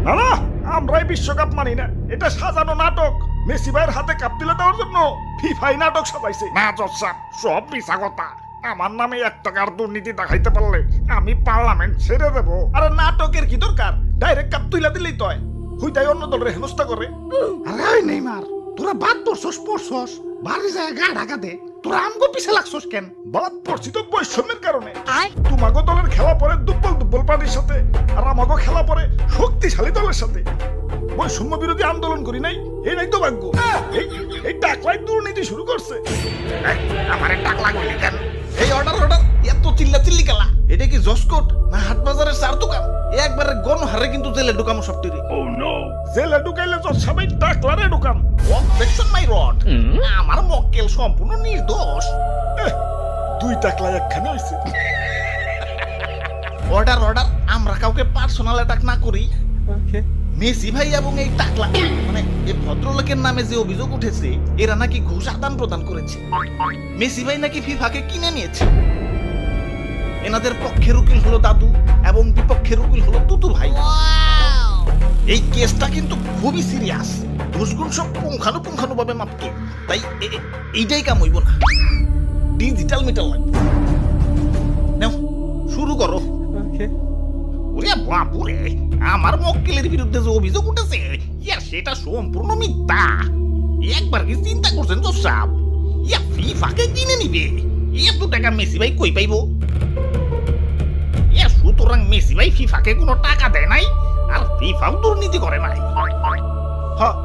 না না, আমরাই বিশ্বকাপ মানি না, এটা সাজানো নাটক। মেসি ভাইয়ের হাতে কাপ তুলে দেওয়ার জন্য ফিফাই নাটক সাজাইছে। না জজ সাহেব, সব মিছা কথা। আমার নামে 1 টাকার দুর্নীতি দেখাইতে পারলে আমি পার্লামেন্ট ছেড়ে দেবো। আরে নাটকের কি দরকার, ডাইরেক্ট কাপ তুলে দিলেই তো হয়। হুইটাই অন্য দলের হেনস্থা করে। আরে ওই নেইমার, তোরা বাদ পড়ছস পড়ছস, বাড়ি যায় গা ঢাকা দে। তোরা আমগো পিছে লাগছস কেন? বাদ পড়ছি তো বৈষম্যের কারণে। তোমাগো দলের খেলা পরে দুর্বল দুর্বল পার্টির সাথে, আর আমাগো খেলা পরে শক্তিশালী দলের সাথে। বৈষম্য বিরোধী আন্দোলন করি নাই, এই নাই তো ভাগ্য। এই টাকলাই দুর্নীতি শুরু করছে। আমার টাকা লাগবে কেন? এই অর্ডার অর্ডার, এত চিল্লা চিল্লি কালা। এটা কি জসকোট না হাট বাজারের চার দোকান? একবারে গণহারে কিন্তু জেলে ঢুকামো সবটিরে। জেলে ঢুকাইলে তো সবাই টাকলারে ঢুকান। অবজেকশন মাই রড, আমার মক্কেল সম্পূর্ণ নির্দোষ। 2 টাকলাই একখানে হয়েছে। অর্ডার অর্ডার, আমরা কাউকে পার্সোনাল অ্যাটাক না করি। মেসি ভাই এবং এই টাকলা মানে এই ভদ্রলোকের নামে যে অভিযোগ উঠেছে, এরা নাকি ঘুষ আদান প্রদান করেছে। মেসি ভাই নাকি ফিফাকে কিনে নিয়েছে। এনাদের পক্ষের উকিল হলো দাদু এবং বিপক্ষের উকিল হলো তুতু ভাই। এই কেসটা কিন্তু খুবই সিরিয়াস। ঘুষগুণ সব পুঙ্খানুপুঙ্খানু ভাবে মাপতো। তাই এইটাই কাম হইব না, ডিজিটাল মিটার লাগবে। নাও শুরু করো। ওরে বাপুরে, আমার মক্কেলের বিরুদ্ধে যে অভিযোগ উঠেছে, ইয়া সেটা সম্পূর্ণ মিথ্যা। একবার কি চিন্তা করছেন তো সাহেব, ইয়া ফিফাকে কিনে নিবে? এত টাকা মেসি ভাই কই পাইবো? ইয়া সুতরাং মেসি ভাই ফিফাকে কোনো টাকা দেয় নাই, আর ফিফাও দুর্নীতি করে নাই। হ্যাঁ,